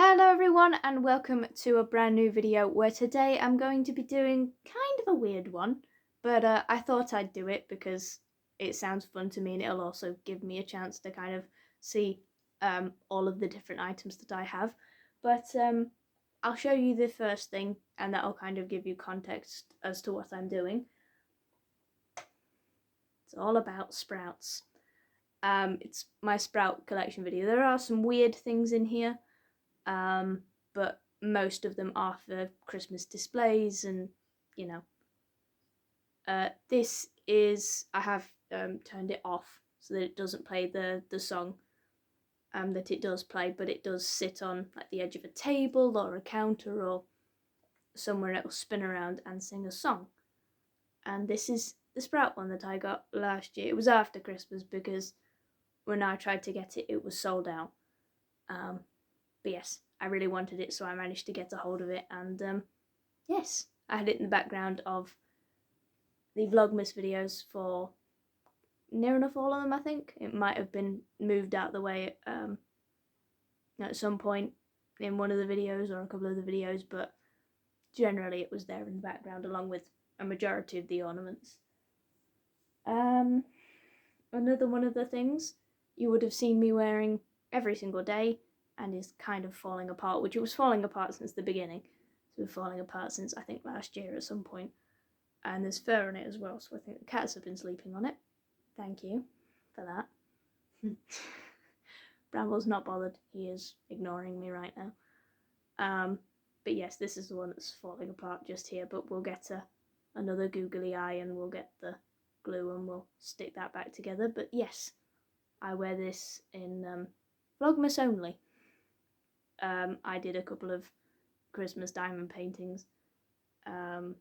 Hello everyone and welcome to a brand new video where today I'm going to be doing kind of a weird one, but I thought I'd do it because it sounds fun to me and it'll also give me a chance to kind of see all of the different items that I have. But I'll show you the first thing and that'll kind of give you context as to what I'm doing. It's all about sprouts. It's my sprout collection video. There are some weird things in here. But most of them are for Christmas displays and, you know. This is, I have turned it off so that it doesn't play the song that it does play, but it does sit on like the edge of a table or a counter or somewhere it will spin around and sing a song. And this is the sprout one that I got last year. It was after Christmas because when I tried to get it, it was sold out. But yes, I really wanted it, so I managed to get a hold of it, and yes, I had it in the background of the Vlogmas videos for near enough all of them, I think. It might have been moved out of the way at some point in one of the videos or a couple of the videos, but generally it was there in the background along with a majority of the ornaments. Another one of the things you would have seen me wearing every single day and is kind of falling apart, which it was falling apart since the beginning. So it's falling apart since I think last year at some point. And there's fur on it as well, so I think the cats have been sleeping on it. Thank you for that. Bramble's not bothered. He is ignoring me right now. But yes, this is the one that's falling apart just here, but we'll get another googly eye and we'll get the glue and we'll stick that back together. But yes, I wear this in Vlogmas only. I did a couple of Christmas diamond paintings, or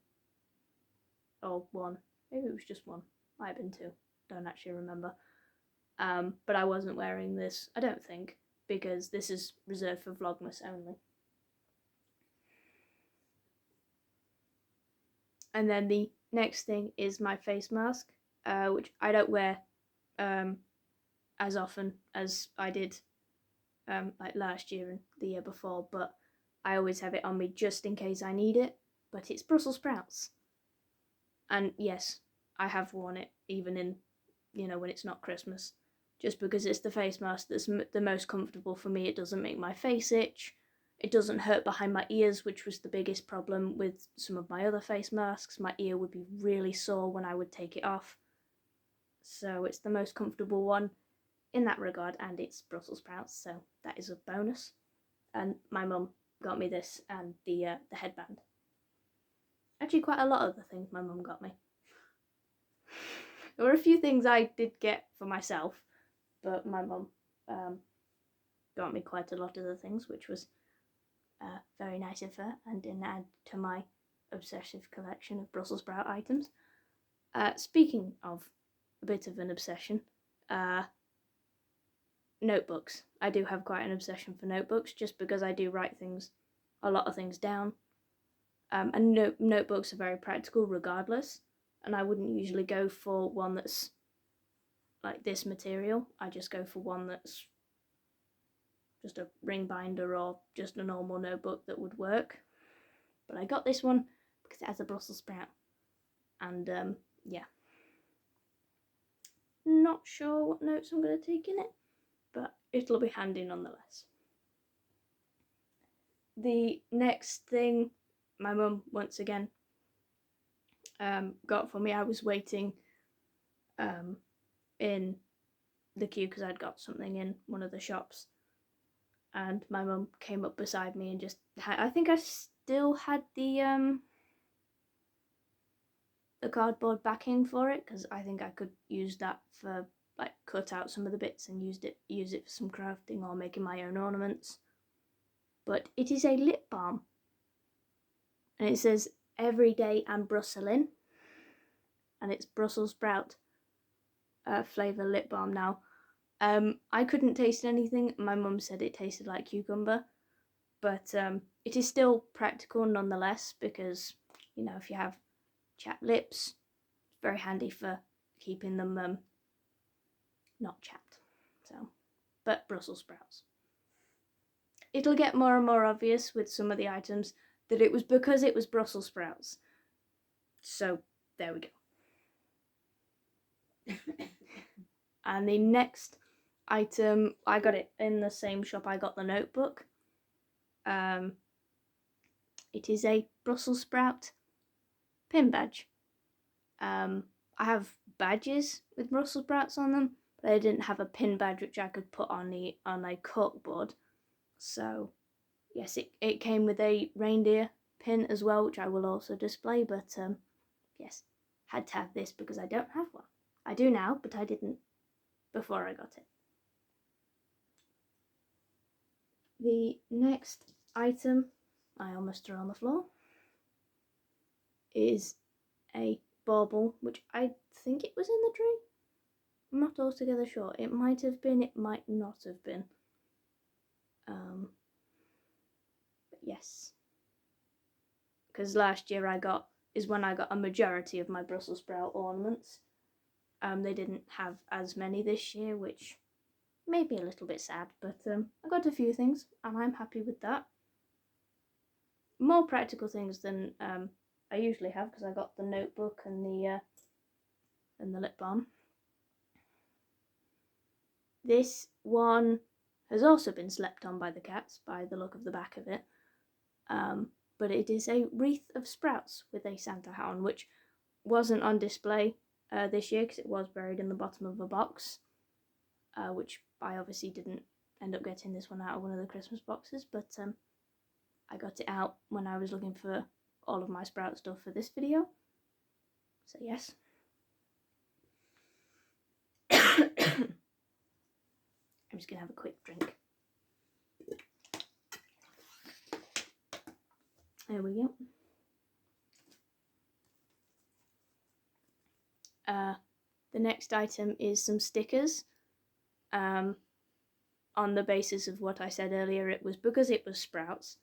one, maybe it was just one, might have been two, don't actually remember, but I wasn't wearing this, I don't think, because this is reserved for Vlogmas only. And then the next thing is my face mask, which I don't wear as often as I did like last year and the year before, but I always have it on me just in case I need it. But it's Brussels sprouts, and yes, I have worn it even in, you know, when it's not Christmas, just because it's the face mask that's the most comfortable for me. It doesn't make my face itch, it doesn't hurt behind my ears, which was the biggest problem with some of my other face masks. My ear would be really sore when I would take it off, so it's the most comfortable one in that regard, and it's Brussels sprouts, so that is a bonus. And my mum got me this and the headband. Actually, quite a lot of the things my mum got me. There were a few things I did get for myself, but my mum got me quite a lot of the things, which was very nice of her and didn't add to my obsessive collection of Brussels sprout items. Speaking of a bit of an obsession, notebooks. I do have quite an obsession for notebooks, just because I do write a lot of things down. And notebooks are very practical regardless, and I wouldn't usually go for one that's like this material. I just go for one that's just a ring binder or just a normal notebook that would work. But I got this one because it has a Brussels sprout, and yeah. Not sure what notes I'm going to take in it, but it'll be handy nonetheless. The next thing my mum once again got for me, I was waiting in the queue because I'd got something in one of the shops, and my mum came up beside me and just I think I still had the cardboard backing for it, because I think I could use that for like cut out some of the bits and use it for some crafting or making my own ornaments. But it is a lip balm, and it says everyday and Brusselin, and it's Brussels sprout flavour lip balm. Now I couldn't taste anything. My mum said it tasted like cucumber, but it is still practical nonetheless, because, you know, if you have chapped lips, it's very handy for keeping them not chapped. So, but Brussels sprouts. it'll get more and more obvious with some of the items that it was because it was Brussels sprouts. So there we go. And the next item, I got it in the same shop I got the notebook. It is a Brussels sprout pin badge. I have badges with Brussels sprouts on them, but I didn't have a pin badge which I could put on a corkboard. So yes, it came with a reindeer pin as well, which I will also display, but yes, had to have this because I don't have one. I do now, but I didn't before I got it. The next item, I almost threw on the floor, is a bauble, which I think it was in the tree. I'm not altogether sure. It might have been, it might not have been. But yes. Because last year is when I got a majority of my Brussels sprout ornaments. They didn't have as many this year, which may be a little bit sad, but I got a few things and I'm happy with that. More practical things than I usually have, because I got the notebook and the lip balm. This one has also been slept on by the cats by the look of the back of it. But it is a wreath of sprouts with a Santa hat on, which wasn't on display this year because it was buried in the bottom of a box, which I obviously didn't end up getting this one out of one of the Christmas boxes, but I got it out when I was looking for all of my sprout stuff for this video. So yes. I'm just gonna have a quick drink. There we go. The next item is some stickers. On the basis of what I said earlier, it was because it was sprouts,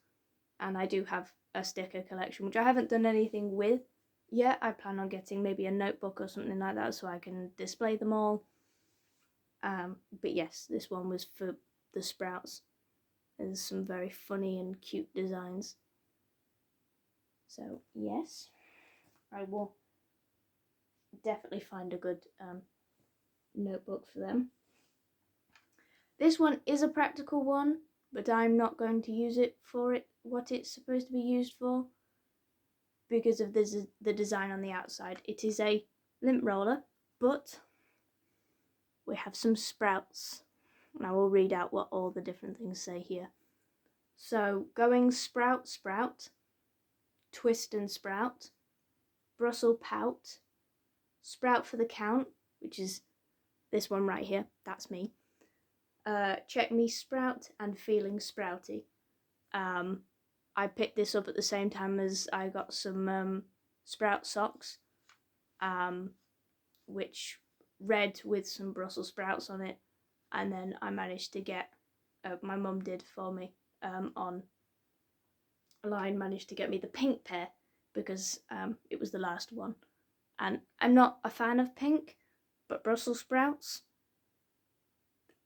and I do have a sticker collection, which I haven't done anything with yet. I plan on getting maybe a notebook or something like that so I can display them all. But yes, this one was for the sprouts. There's some very funny and cute designs. So yes, I will definitely find a good notebook for them. This one is a practical one, but I'm not going to use it for what it's supposed to be used for because of the design on the outside. It is a lint roller, but we have some sprouts, and I will read out what all the different things say here. So going sprout, sprout, twist and sprout, Brussels pout, sprout for the count, which is this one right here, that's me. Check me sprout and feeling sprouty. I picked this up at the same time as I got some sprout socks, which red with some Brussels sprouts on it, and then I managed to get, my mum did for me, online managed to get me the pink pair because it was the last one. And I'm not a fan of pink, but Brussels sprouts,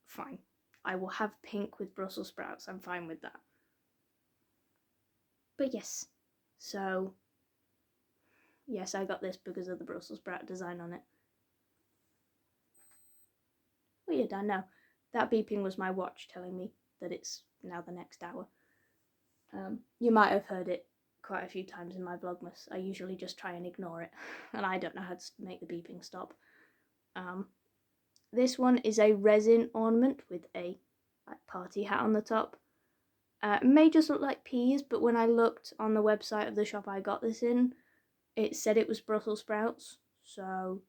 fine. I will have pink with Brussels sprouts, I'm fine with that. But yes, so yes, I got this because of the Brussels sprout design on it. Weird, I know. That beeping was my watch telling me that it's now the next hour. You might have heard it quite a few times in my Vlogmas. I usually just try and ignore it, and I don't know how to make the beeping stop. This one is a resin ornament with a party hat on the top. It may just look like peas, but when I looked on the website of the shop I got this in, it said it was Brussels sprouts, so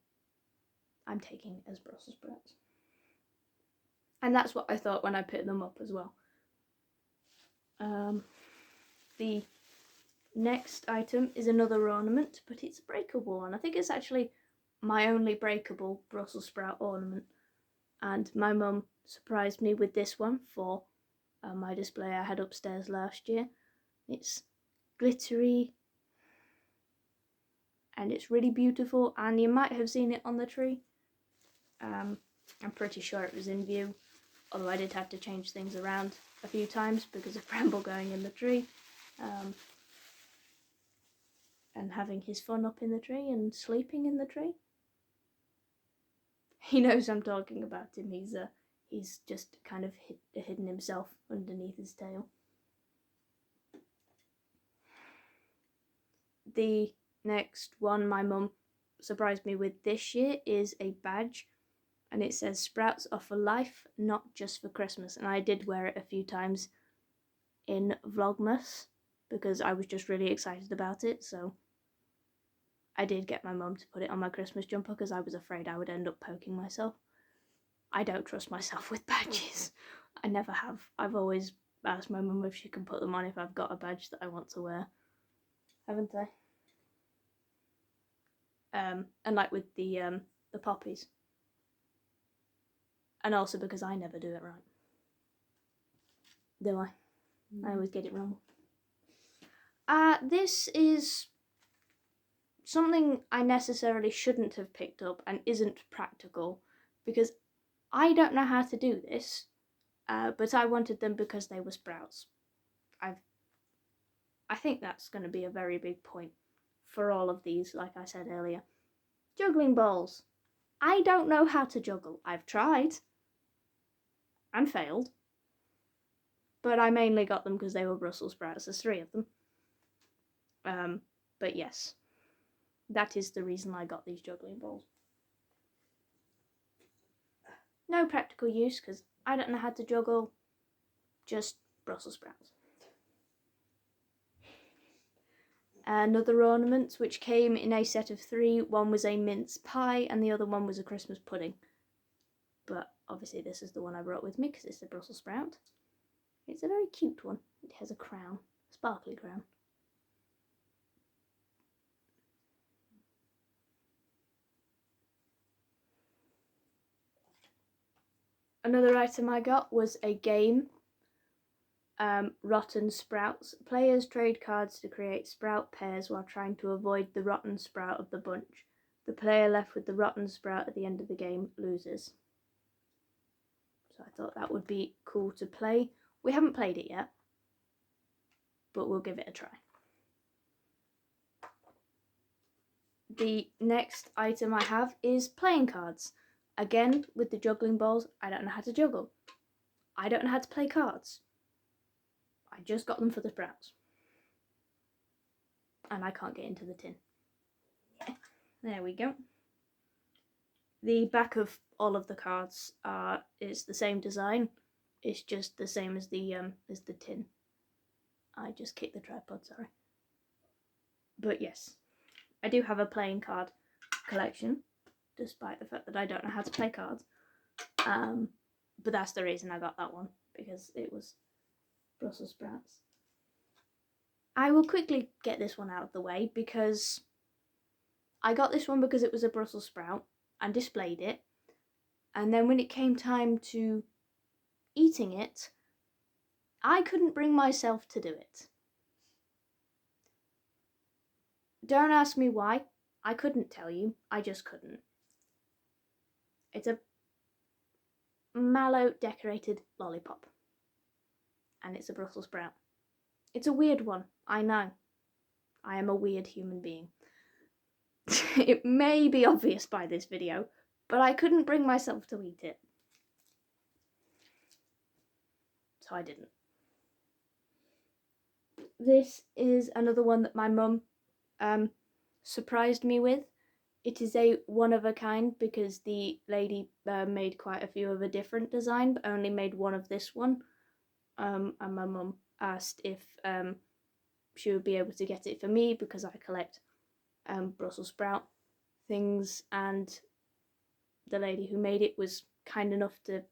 I'm taking it as Brussels sprouts. And that's what I thought when I picked them up as well. The next item is another ornament, but it's a breakable one. I think it's actually my only breakable Brussels sprout ornament. And my mum surprised me with this one for my display I had upstairs last year. It's glittery and it's really beautiful, and you might have seen it on the tree. I'm pretty sure it was in view, although I did have to change things around. a few times because of Bramble going in the tree. And having his fun up in the tree and sleeping in the tree. He knows I'm talking about him. He's just kind of hidden himself underneath his tail. The next one my mum surprised me with this year is a badge, and it says Sprouts are for life, not just for Christmas. And I did wear it a few times in Vlogmas because I was just really excited about it, so I did get my mum to put it on my Christmas jumper because I was afraid I would end up poking myself. I don't trust myself with badges. I never have. I've always asked my mum if she can put them on if I've got a badge that I want to wear. Haven't I? And like with the poppies. And also because I never do it right. Do I? I always get it wrong. This is something I necessarily shouldn't have picked up and isn't practical because I don't know how to do this, but I wanted them because they were sprouts. I think that's going to be a very big point for all of these, like I said earlier. Juggling balls. I don't know how to juggle. I've tried and failed, but I mainly got them because they were Brussels sprouts. There's 3 of them. But yes, that is the reason I got these juggling balls. No practical use because I don't know how to juggle, just Brussels sprouts. Another ornament which came in a set of 3. One was a mince pie and the other one was a Christmas pudding. But obviously this is the one I brought with me because it's a Brussels sprout. It's a very cute one. It has a crown, a sparkly crown. Another item I got was a game, Rotten Sprouts. Players trade cards to create sprout pairs while trying to avoid the rotten sprout of the bunch. The player left with the rotten sprout at the end of the game loses. So I thought that would be cool to play. We haven't played it yet, but we'll give it a try. The next item I have is playing cards. Again, with the juggling balls, I don't know how to juggle. I don't know how to play cards. I just got them for the sprouts. And I can't get into the tin. Yeah, there we go. The back of all of the cards is the same design. It's just the same as the tin. I just kicked the tripod, sorry. But yes, I do have a playing card collection, despite the fact that I don't know how to play cards. But that's the reason I got that one, because it was Brussels sprouts. I will quickly get this one out of the way because I got this one because it was a Brussels sprout and displayed it. And then when it came time to eating it, I couldn't bring myself to do it. Don't ask me why. I couldn't tell you. I just couldn't. It's a mallow decorated lollipop. And it's a Brussels sprout. It's a weird one, I know. I am a weird human being. It may be obvious by this video, but I couldn't bring myself to eat it. So I didn't. This is another one that my mum surprised me with. It is a one-of-a-kind because the lady made quite a few of a different design, but only made one of this one. And my mum asked if she would be able to get it for me because I collect Brussels sprout things, and the lady who made it was kind enough to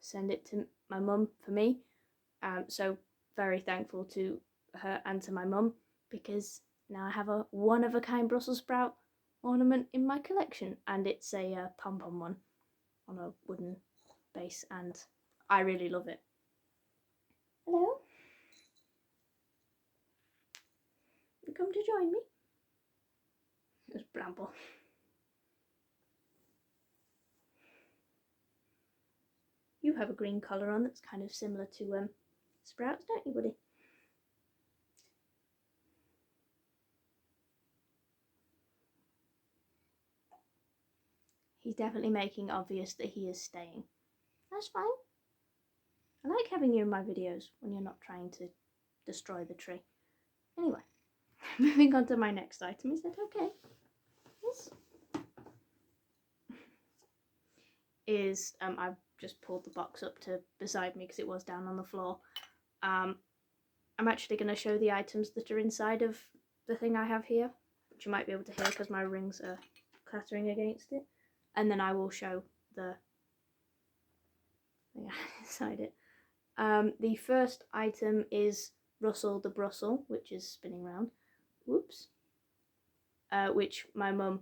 send it to my mum for me. So very thankful to her and to my mum because now I have a one-of-a-kind Brussels sprout ornament in my collection, and it's a pom-pom one on a wooden base, and I really love it. Hello? You come to join me? It's Bramble. You have a green collar on that's kind of similar to Sprouts, don't you, buddy? He's definitely making obvious that he is staying. That's fine. I like having you in my videos when you're not trying to destroy the tree. Anyway, moving on to my next item. Is that okay? Yes. I've just pulled the box up to beside me because it was down on the floor. I'm actually going to show the items that are inside of the thing I have here, which you might be able to hear because my rings are clattering against it. And then I will show the thing inside it. The first item is Brussel the Brussel, which is spinning round. Whoops. Which my mum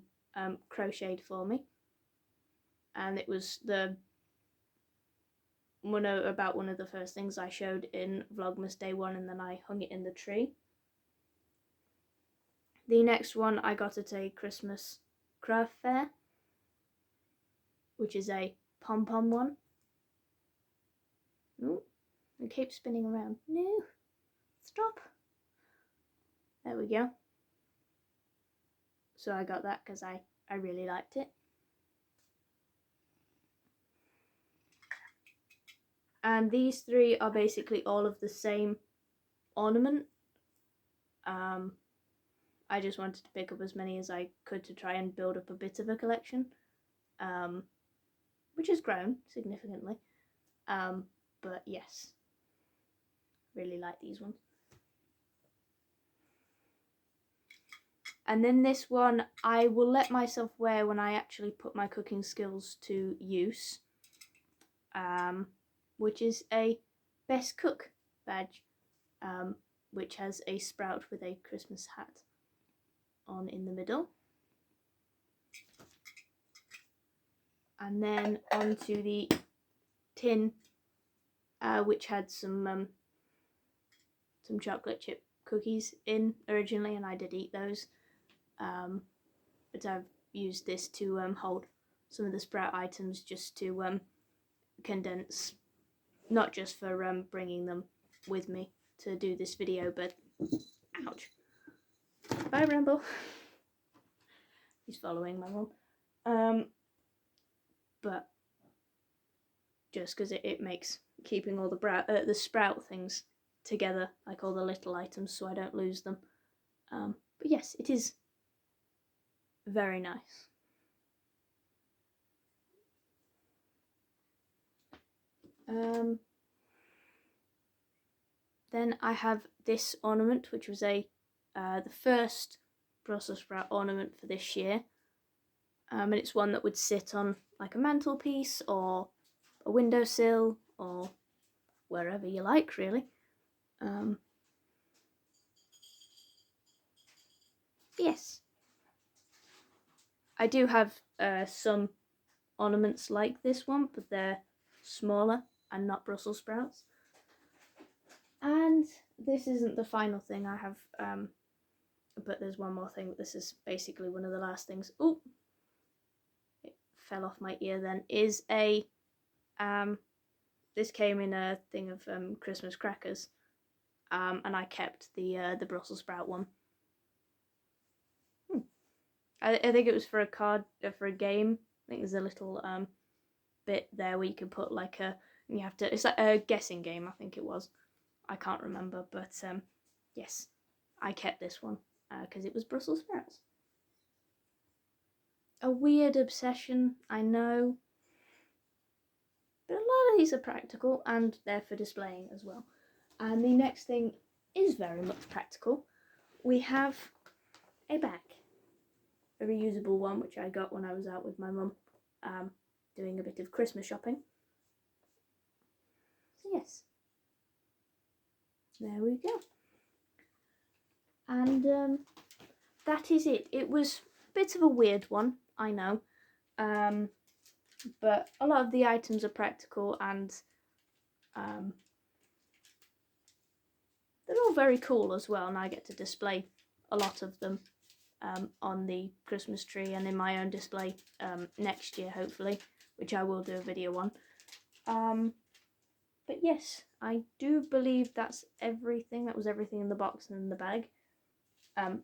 crocheted for me. And it was one of the first things I showed in Vlogmas Day 1, and then I hung it in the tree. The next one I got at a Christmas craft fair, which is a pom-pom one. Oh, it keeps spinning around. No, stop. There we go. So I got that because I really liked it. And these three are basically all of the same ornament. I just wanted to pick up as many as I could to try and build up a bit of a collection, which has grown significantly. But yes, really like these ones. And then this one I will let myself wear when I actually put my cooking skills to use, which is a Best Cook badge, which has a sprout with a Christmas hat on in the middle. And then onto the tin, which had some chocolate chip cookies in originally, and I did eat those. But I've used this to hold some of the sprout items just to condense, not just for bringing them with me to do this video, but ouch. Bye, Rambo. He's following my mum. But just because it makes keeping all the sprout things together, like all the little items, so I don't lose them. But yes, it is very nice. Then I have this ornament, which was the first Brussels sprout ornament for this year. And it's one that would sit on like a mantelpiece or a windowsill or wherever you like, really. Yes. I do have some ornaments like this one, but they're smaller and not Brussels sprouts. And this isn't the final thing I have, but there's one more thing. This is basically one of the last things. Oh, it fell off my ear then. Is a, this came in a thing of Christmas crackers, and I kept the Brussels sprout one. I think it was for a card, for a game. I think there's a little bit there where you can put like it's like a guessing game, I think it was. I can't remember, but yes, I kept this one because it was Brussels sprouts. A weird obsession, I know, but a lot of these are practical and they're for displaying as well. And the next thing is very much practical. We have a bag, a reusable one, which I got when I was out with my mum doing a bit of Christmas shopping. So yes, there we go. And that is it. It was a bit of a weird one, I know, but a lot of the items are practical and they're all very cool as well, and I get to display a lot of them on the Christmas tree and in my own display next year, hopefully, which I will do a video on. But yes, I do believe that's everything. That was everything in the box and in the bag. And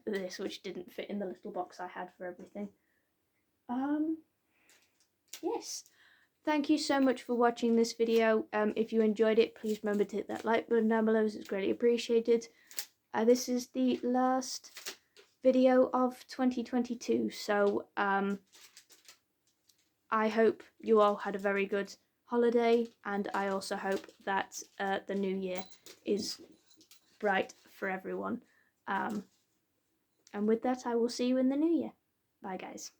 this, which didn't fit in the little box I had for everything. Yes. Thank you so much for watching this video. If you enjoyed it, please remember to hit that like button down below, as it's greatly appreciated. This is the last video of 2022, so I hope you all had a very good holiday, and I also hope that the new year is bright for everyone. And with that, I will see you in the new year. Bye, guys.